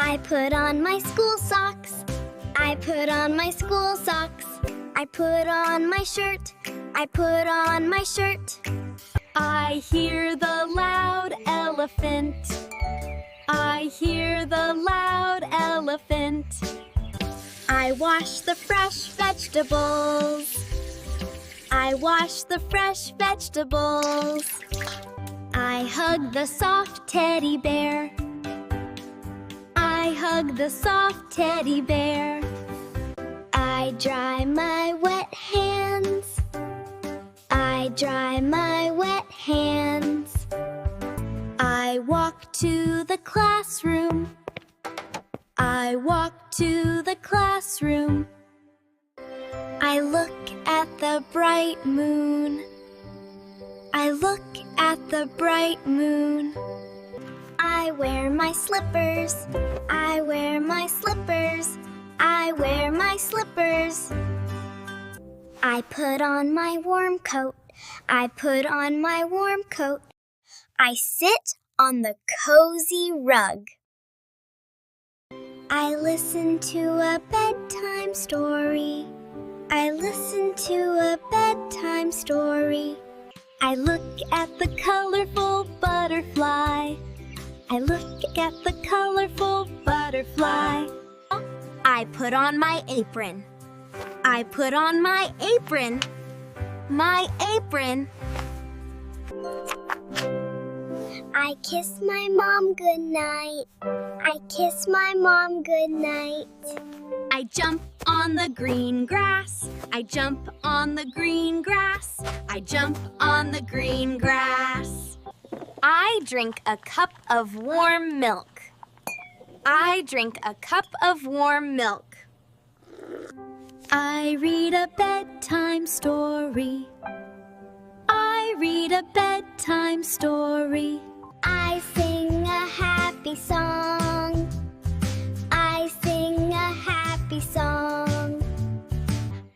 I put on my school socks. I put on my school socks. I put on my shirt. I put on my shirt. I hear the loud elephant. I hear the loud elephant. I wash the fresh vegetables. I wash the fresh vegetables. I hug the soft teddy bear. I hug the soft teddy bear. I dry my wet hands. I dry my wet hands. I walk to the classroom. I walk to the classroom. I look at the bright moon. I look at the bright moon. I wear my slippers. I wear my slippers. I wear my slippers. I put on my warm coat. I put on my warm coat. I sit on the cozy rug. I listen to a bedtime story. I listen to a bedtime story. I look at the colorful butterfly. I look at the colorful butterfly. I put on my apron. I put on my apron. My apron. I kiss my mom goodnight. I kiss my mom goodnight. I jump on the green grass. I jump on the green grass. I jump on the green grass. I drink a cup of warm milk. I drink a cup of warm milk. I read a bedtime story. I read a bedtime story. I sing a happy song. I sing a happy song.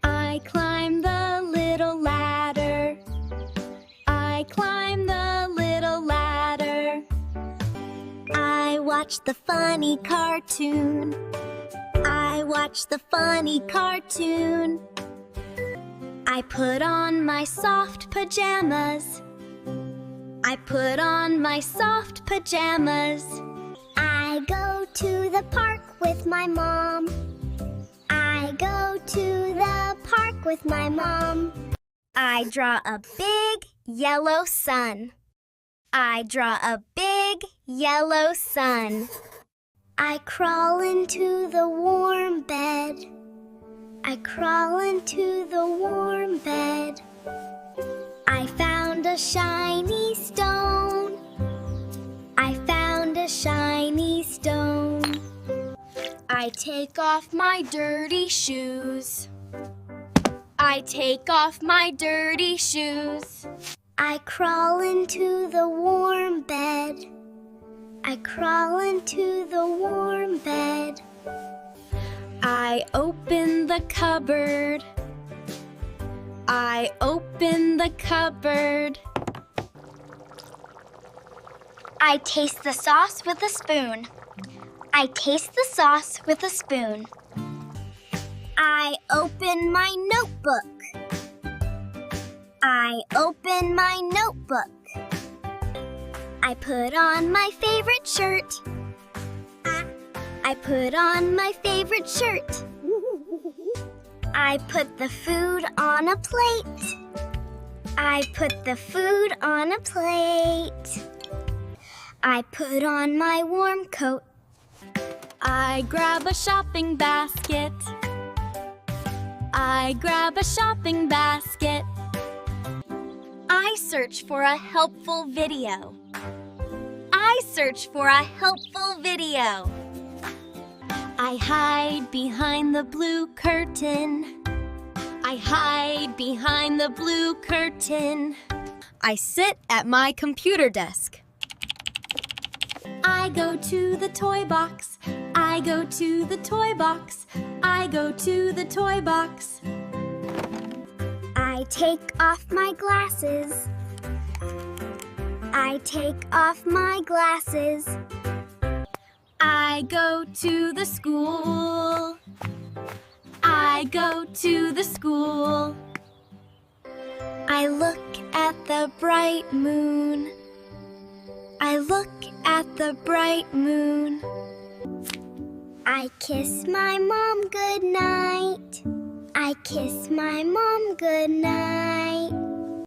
I climb the little ladder. I climb the little ladder. I watch the funny cartoon. I watch the funny cartoon. I put on my soft pajamas. I put on my soft pajamas. I go to the park with my mom. I go to the park with my mom. I draw a big yellow sun. I draw a big yellow sun. I crawl into the warm bed. I crawl into the warm bed. I found a shiny stone. I found a shiny stone. I take off my dirty shoes. I take off my dirty shoes. I crawl into the warm bed. I crawl into the warm bed. I open the cupboard. I open the cupboard. I taste the sauce with a spoon. I taste the sauce with a spoon. I open my notebook. I open my notebook. I put on my favorite shirt. I put on my favorite shirt. I put the food on a plate. I put the food on a plate. I put on my warm coat. I grab a shopping basket. I grab a shopping basket. I search for a helpful video. I search for a helpful video. I hide behind the blue curtain. I hide behind the blue curtain. I sit at my computer desk. I go to the toy box. I go to the toy box. I go to the toy box. I take off my glasses. I take off my glasses. I go to the school. I go to the school. I look at the bright moon. I look at the bright moon. I kiss my mom good night. I kiss my mom good night.